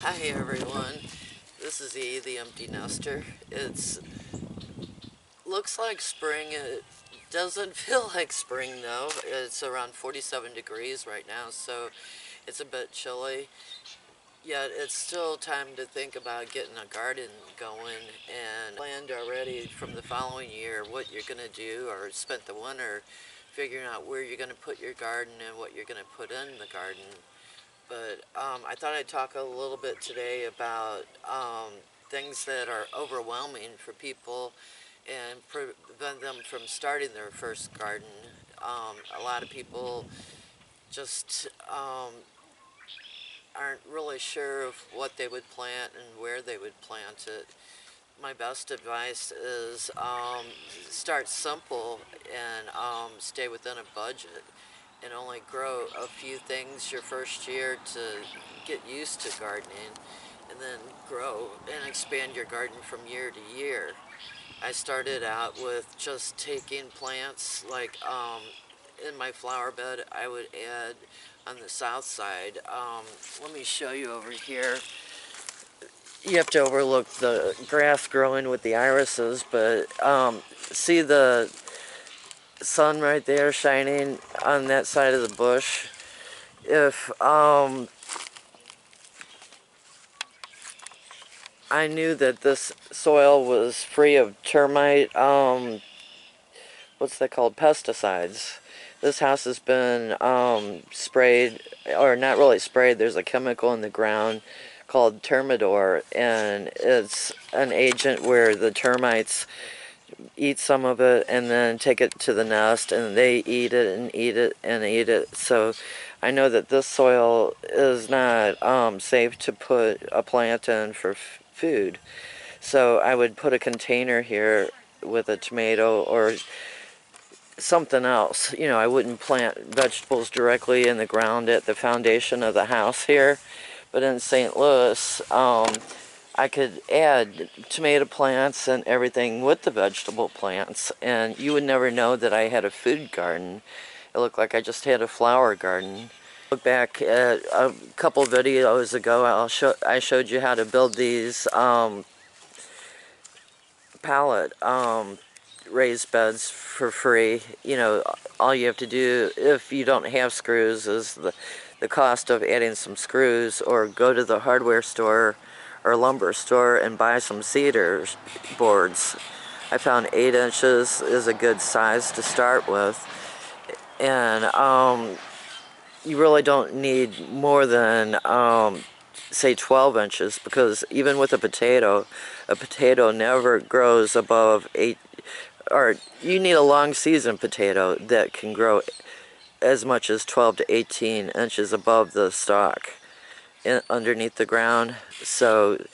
Hi everyone, this is E, the empty nester. It's looks like spring. It doesn't feel like spring though. It's around 47 degrees right now, so it's a bit chilly. Yet it's still time to think about getting a garden going and planned already from the following year what you're going to do, or spent the winter figuring out where you're going to put your garden and what you're going to put in the garden. But I thought I'd talk a little bit today about things that are overwhelming for people and prevent them from starting their first garden. A lot of people just aren't really sure of what they would plant and where they would plant it. My best advice is start simple and stay within a budget and only grow a few things your first year to get used to gardening, and then grow and expand your garden from year to year. I started out with just taking plants like in my flower bed. I would add on the south side. Let me show you over here. You have to overlook the grass growing with the irises, but see the sun right there shining on that side of the bush. If I knew that this soil was free of termite, what's that called, pesticides. This house has been sprayed, or not really sprayed. There's a chemical in the ground called Termidor, and it's an agent where the termites eat some of it and then take it to the nest, and they eat it and eat it and eat it. So I know that this soil is not safe to put a plant in for food. So I would put a container here with a tomato or something else. You know, I wouldn't plant vegetables directly in the ground at the foundation of the house here. But in St. Louis, I could add tomato plants and everything with the vegetable plants, and you would never know that I had a food garden. It looked like I just had a flower garden. Look back at a couple videos ago, I showed you how to build these pallet raised beds for free. You know, all you have to do if you don't have screws is the cost of adding some screws, or go to the hardware store or lumber store and buy some cedar boards. I found 8 inches is a good size to start with, and you really don't need more than say 12 inches, because even with a potato never grows above 8, or you need a long season potato that can grow as much as 12 to 18 inches above the stalk underneath the ground. So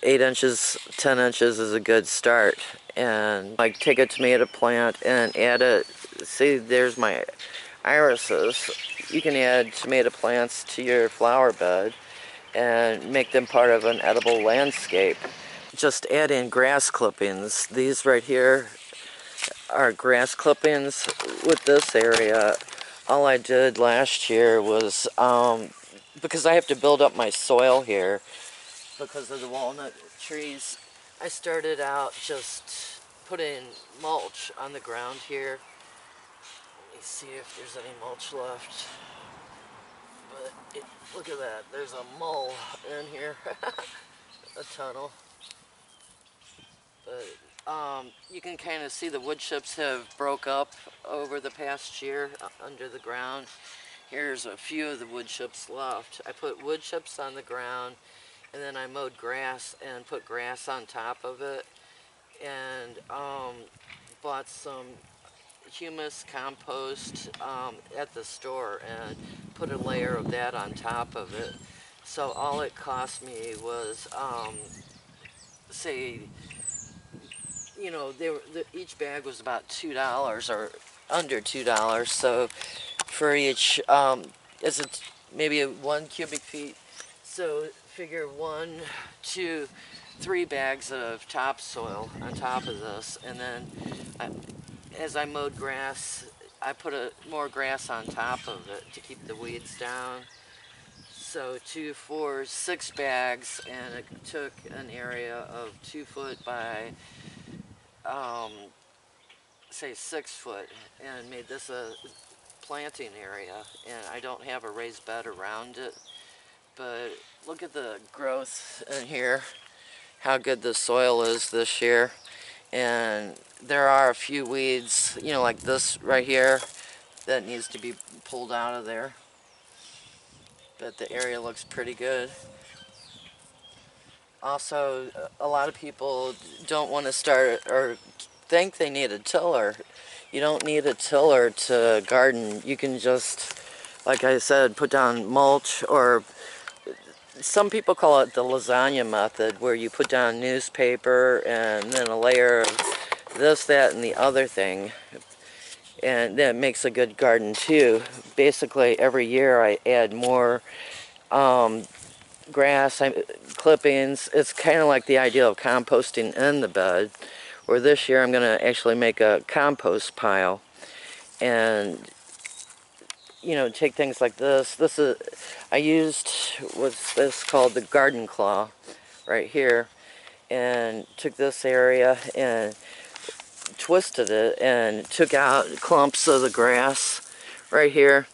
8 inches, 10 inches is a good start. And like, take a tomato plant and add it. See, there's my irises. You can add tomato plants to your flower bed and make them part of an edible landscape. Just add in grass clippings. These right here are grass clippings with this area. All I did last year was, because I have to build up my soil here because of the walnut trees, I started out just putting mulch on the ground here. Let me see if there's any mulch left. But look at that, there's a mole in here, a tunnel. But you can kind of see the wood chips have broke up over the past year under the ground. Here's a few of the wood chips left. I put wood chips on the ground, and then I mowed grass and put grass on top of it, and bought some humus compost at the store and put a layer of that on top of it. So all it cost me was, say, you know, each bag was about $2 or under $2. So for each, it's maybe 1 cubic feet. So figure 1, 2, 3 bags of topsoil on top of this, and then as I mowed grass, I put more grass on top of it to keep the weeds down. So 2, 4, 6 bags, and it took an area of 2 foot by, say 6 foot, and made this a planting area. And I don't have a raised bed around it, but look at the growth in here, how good the soil is this year. And there are a few weeds, you know, like this right here, that needs to be pulled out of there. But the area looks pretty good. Also, a lot of people don't want to start or think they need a tiller. You don't need a tiller to garden. You can just, like I said, put down mulch, or some people call it the lasagna method, where you put down newspaper and then a layer of this, that, and the other thing. And that makes a good garden too. Basically, every year I add more grass, clippings. It's kind of like the idea of composting in the bed, where this year I'm going to actually make a compost pile. And, you know, take things like this. I used what's this called, the garden claw right here, and took this area and twisted it and took out clumps of the grass right here.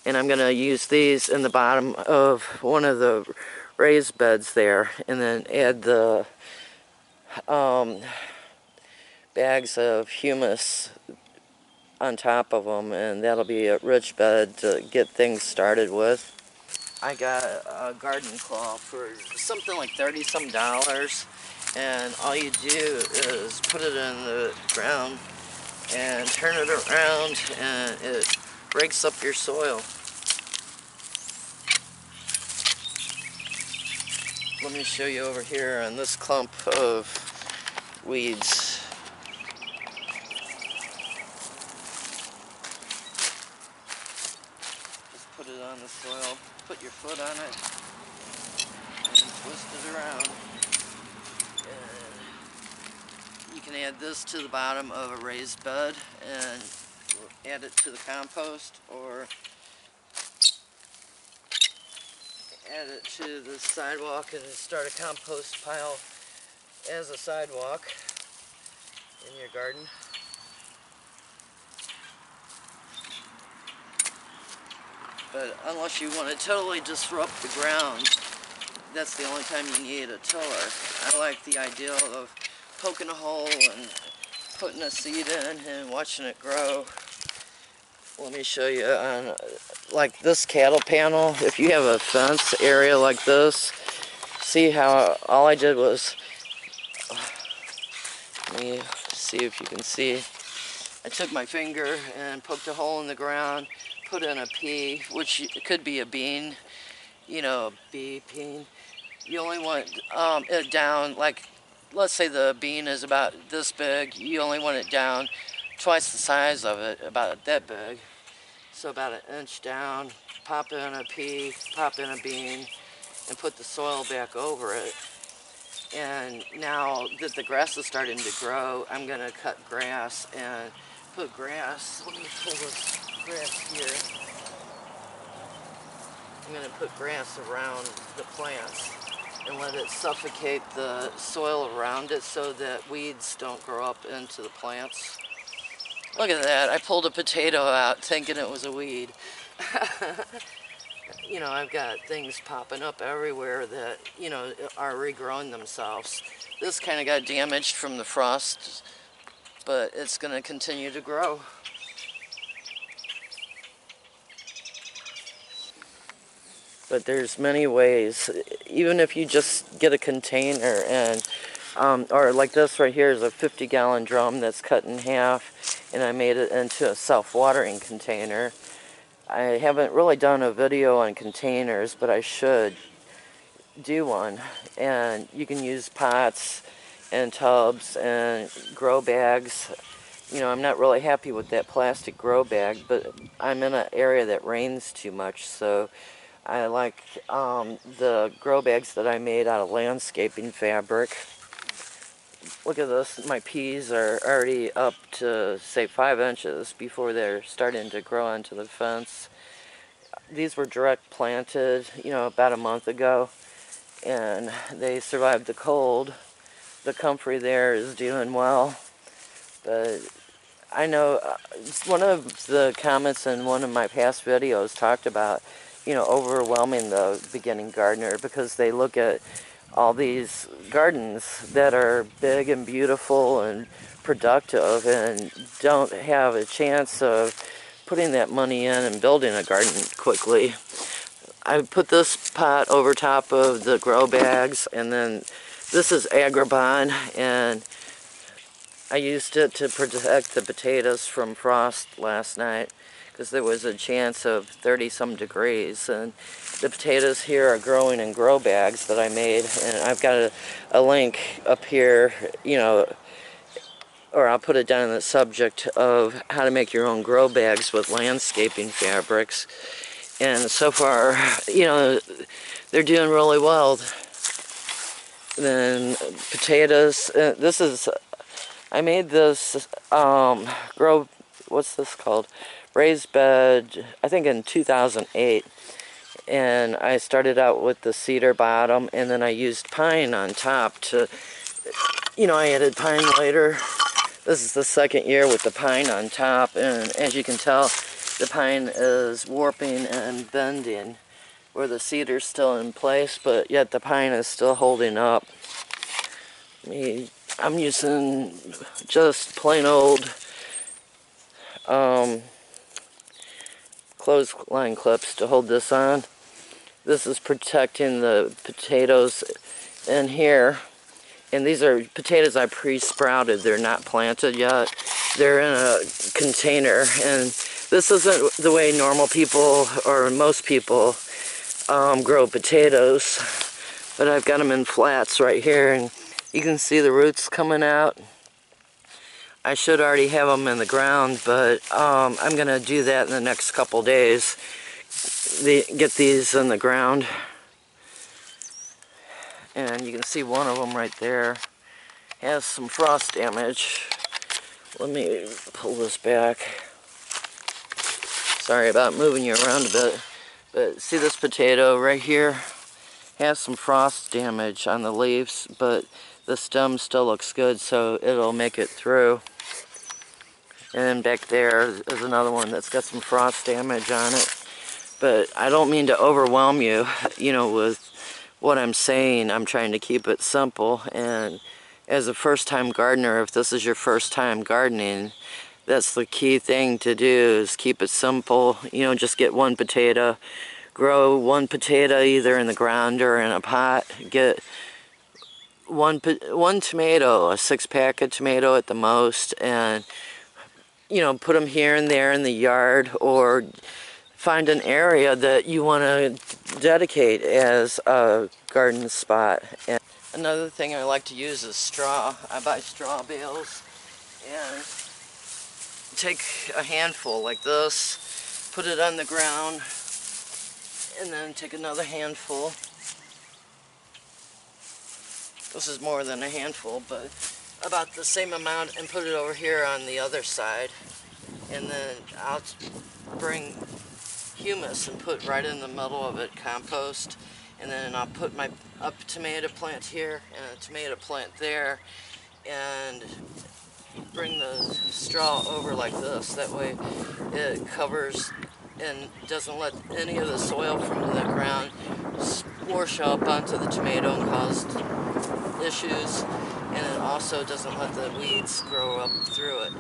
And I'm going to use these in the bottom of one of the raised beds there, and then add the bags of humus on top of them, and that'll be a rich bed to get things started with. I got a garden claw for something like $30 some, and all you do is put it in the ground and turn it around, and it breaks up your soil. Let me show you over here on this clump of weeds. Just put it on the soil, put your foot on it, and twist it around. And you can add this to the bottom of a raised bed and add it to the compost, or add it to the sidewalk and start a compost pile as a sidewalk in your garden. But unless you want to totally disrupt the ground, that's the only time you need a tiller. I like the idea of poking a hole and putting a seed in and watching it grow. Let me show you on, like this cattle panel, if you have a fence area like this, see how all I did was, let me see if you can see, I took my finger and poked a hole in the ground, put in a pea, which could be a bean, you know, a bean. You only want it down, like, let's say the bean is about this big, you only want it down twice the size of it, about that big. So about an inch down, pop in a pea, pop in a bean, and put the soil back over it. And now that the grass is starting to grow, I'm going to cut grass and put grass, let me pull this grass here. I'm going to put grass around the plants and let it suffocate the soil around it so that weeds don't grow up into the plants. Look at that, I pulled a potato out thinking it was a weed. You know, I've got things popping up everywhere that, you know, are regrowing themselves. This kind of got damaged from the frost, but it's going to continue to grow. But there's many ways, even if you just get a container and, or like this right here is a 50-gallon drum that's cut in half, and I made it into a self-watering container. I haven't really done a video on containers, but I should do one. And you can use pots and tubs and grow bags. You know, I'm not really happy with that plastic grow bag, but I'm in an area that rains too much, so I like the grow bags that I made out of landscaping fabric. Look at this, my peas are already up to, say, 5 inches before they're starting to grow onto the fence. these were direct planted, you know, about a month ago, and they survived the cold. The comfrey there is doing well, but I know one of the comments in one of my past videos talked about, you know, overwhelming the beginning gardener because they look at all these gardens that are big and beautiful and productive and don't have a chance of putting that money in and building a garden quickly. I put this pot over top of the grow bags, and then this is Agribon, and I used it to protect the potatoes from frost last night because there was a chance of 30-some degrees, and the potatoes here are growing in grow bags that I made, and I've got a link up here, you know, or I'll put it down in the subject of how to make your own grow bags with landscaping fabrics. And so far, you know, they're doing really well. Then potatoes, this is, I made this what's this called? Raised bed, I think in 2008. And I started out with the cedar bottom, and then I used pine on top to, you know, I added pine later. This is the second year with the pine on top, and as you can tell, the pine is warping and bending, where the cedar's still in place, but yet the pine is still holding up. I'm using just plain old clothesline clips to hold this on. This is protecting the potatoes in here. And these are potatoes I pre-sprouted. They're not planted yet. They're in a container. And this isn't the way normal people or most people grow potatoes. But I've got them in flats right here. And you can see the roots coming out. I should already have them in the ground, but I'm going to do that in the next couple days. Get these in the ground. And you can see one of them right there has some frost damage. Let me pull this back. Sorry about moving you around a bit. But see this potato right here has some frost damage on the leaves, but the stem still looks good, so it'll make it through. And then back there is another one that's got some frost damage on it. But I don't mean to overwhelm you, you know, with what I'm saying. I'm trying to keep it simple, and as a first-time gardener, if this is your first time gardening, that's the key thing to do, is keep it simple. You know, just get one potato, grow one potato either in the ground or in a pot. Get one tomato, a 6-pack of tomato at the most, and you know, put them here and there in the yard, or find an area that you want to dedicate as a garden spot. And another thing I like to use is straw. I buy straw bales and take a handful like this, put it on the ground, and then take another handful. This is more than a handful, but about the same amount, and put it over here on the other side. And then I'll bring humus and put right in the middle of it, compost, and then I'll put a tomato plant here and a tomato plant there, and bring the straw over like this. That way it covers and doesn't let any of the soil from the ground wash up onto the tomato and cause issues, and it also doesn't let the weeds grow up through it.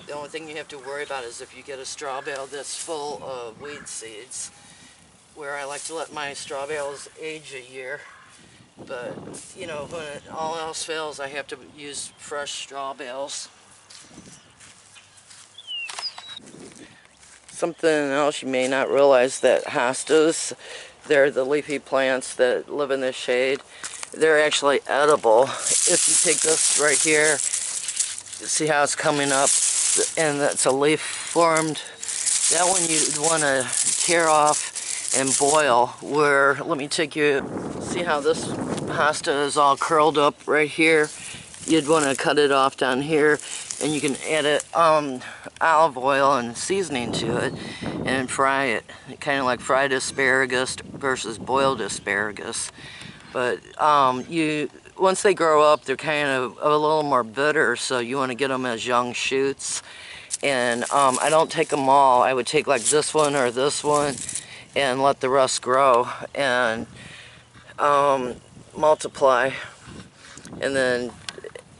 The only thing you have to worry about is if you get a straw bale that's full of weed seeds, where I like to let my straw bales age a year. But, you know, when all else fails, I have to use fresh straw bales. Something else you may not realize, that hostas, they're the leafy plants that live in the shade. They're actually edible. If you take this right here, see how it's coming up, and that's a leaf formed. That one you'd want to tear off and boil. Where, let me take you, see how this hosta is all curled up right here. You'd want to cut it off down here, and you can add it olive oil and seasoning to it, and fry it. Kind of like fried asparagus versus boiled asparagus. But once they grow up, they're kind of a little more bitter, so you want to get them as young shoots. And I don't take them all. I would take like this one or this one and let the rest grow and multiply. And then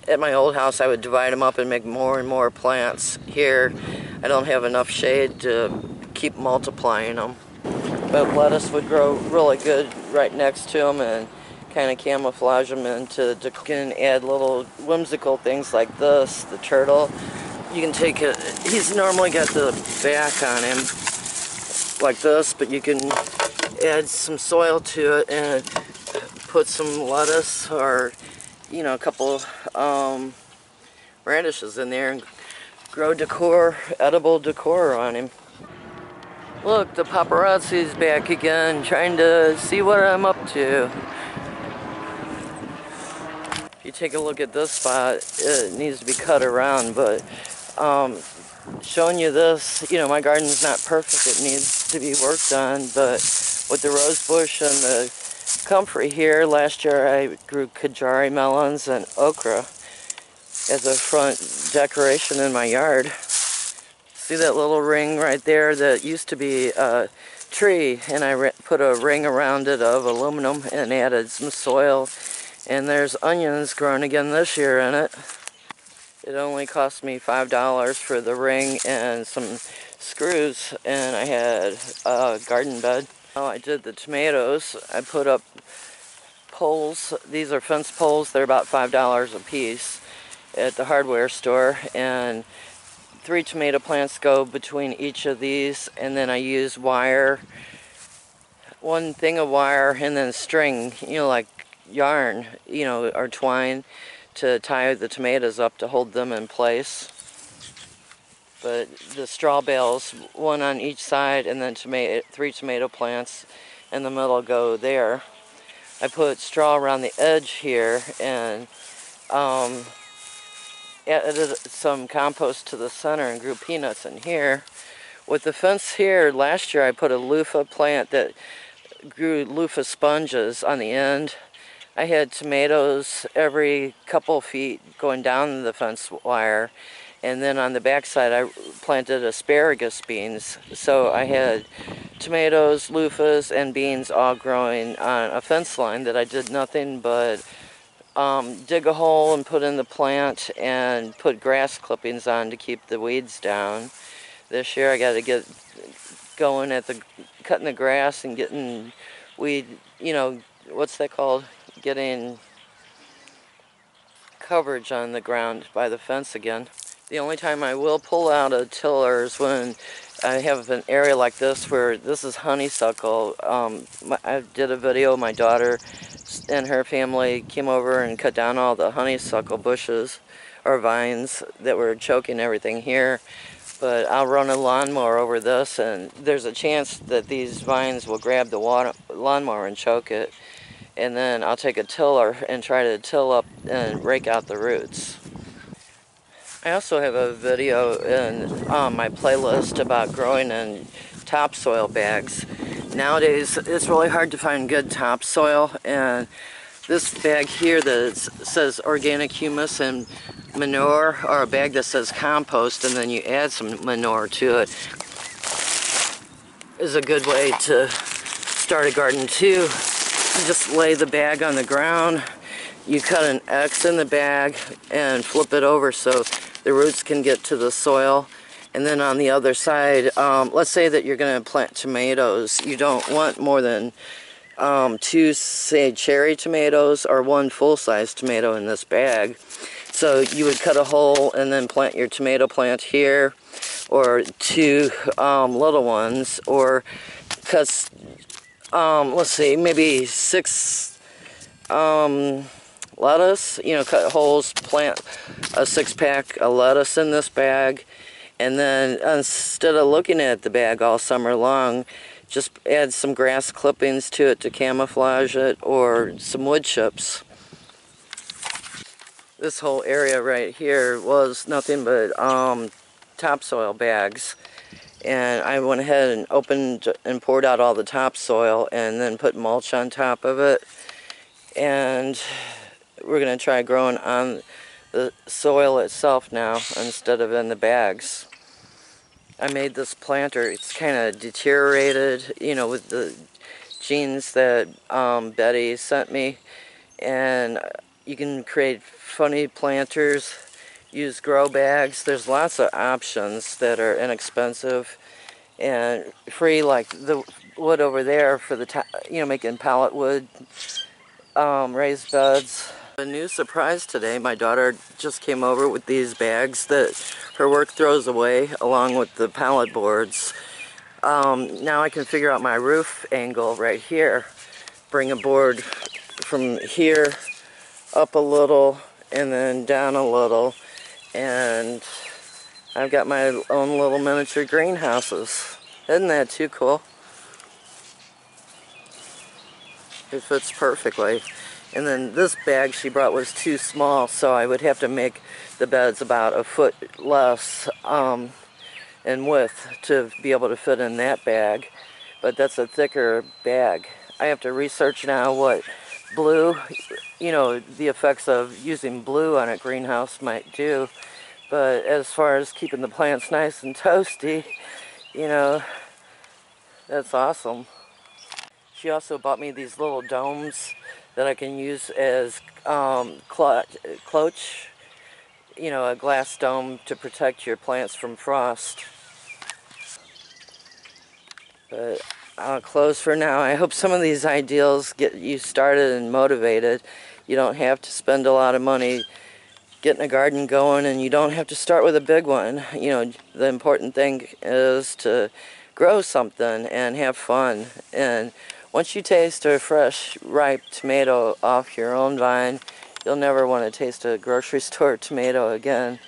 at my old house, I would divide them up and make more and more plants. Here, I don't have enough shade to keep multiplying them. But lettuce would grow really good right next to them and kind of camouflage them into, you can add little whimsical things like this, the turtle. You can take it, he's normally got the back on him like this, but you can add some soil to it and put some lettuce or, you know, a couple radishes in there and grow decor, edible decor on him. Look, the paparazzi's back again, trying to see what I'm up to. If you take a look at this spot, it needs to be cut around, but showing you this, you know, my garden's not perfect, it needs to be worked on, but with the rose bush and the comfrey here, last year I grew Kajari melons and okra as a front decoration in my yard. See that little ring right there? That used to be a tree, and I put a ring around it of aluminum and added some soil, and there's onions growing again this year in it. It only cost me $5 for the ring and some screws, and I had a garden bed. Oh, I did the tomatoes. I put up poles. These are fence poles. They're about $5 a piece at the hardware store, and 3 tomato plants go between each of these, and then I use wire, 1 thing of wire, and then string, you know, like yarn, you know, or twine, to tie the tomatoes up to hold them in place. But the straw bales, 1 on each side, and then 3 tomato plants in the middle go there. I put straw around the edge here and added some compost to the center and grew peanuts in here. With the fence here, last year I put a loofah plant that grew loofah sponges on the end. I had tomatoes every couple feet going down the fence wire, and then on the back side I planted asparagus beans. So I had tomatoes, loofahs, and beans all growing on a fence line that I did nothing but dig a hole and put in the plant and put grass clippings on to keep the weeds down. This year I got to get going at cutting the grass and getting weed, you know, what's that called? Getting coverage on the ground by the fence again. The only time I will pull out a tiller is when I have an area like this where this is honeysuckle. I did a video, my daughter and her family came over and cut down all the honeysuckle bushes or vines that were choking everything here. But I'll run a lawnmower over this, and there's a chance that these vines will grab the lawnmower and choke it. And then I'll take a tiller and try to till up and rake out the roots. I also have a video in my playlist about growing in topsoil bags. Nowadays, it's really hard to find good topsoil, and this bag here that says organic humus and manure, or a bag that says compost and then you add some manure to it, is a good way to start a garden too. You just lay the bag on the ground, you cut an X in the bag and flip it over so the roots can get to the soil. And then on the other side, let's say that you're going to plant tomatoes. You don't want more than 2, say, cherry tomatoes or 1 full-size tomato in this bag. So you would cut a hole and then plant your tomato plant here, or 2 little ones, or cut, let's see, maybe 6 lettuce, you know, cut holes, plant a 6-pack of lettuce in this bag, and then instead of looking at the bag all summer long, just add some grass clippings to it to camouflage it, or some wood chips. This whole area right here was nothing but topsoil bags, And I went ahead and opened and poured out all the topsoil and then put mulch on top of it. And we're going to try growing on the soil itself now instead of in the bags. I made this planter. It's kind of deteriorated, you know, with the genes that Betty sent me. And you can create funny planters, use grow bags. There's lots of options that are inexpensive and free, like the wood over there for the, you know, making pallet wood, raised beds. A new surprise today, my daughter just came over with these bags that her work throws away along with the pallet boards. Now I can figure out my roof angle right here. Bring a board from here up a little and then down a little, and I've got my own little miniature greenhouses. Isn't that too cool? It fits perfectly. And then this bag she brought was too small, so I would have to make the beds about a foot less in width to be able to fit in that bag. But that's a thicker bag. I have to research now what blue, you know, the effects of using blue on a greenhouse might do. But as far as keeping the plants nice and toasty, you know, that's awesome. She also bought me these little domes that I can use as cloche, you know, a glass dome to protect your plants from frost. But I'll close for now. I hope some of these ideals get you started and motivated. You don't have to spend a lot of money getting a garden going, and you don't have to start with a big one. You know, the important thing is to grow something and have fun. And once you taste a fresh, ripe tomato off your own vine, you'll never want to taste a grocery store tomato again.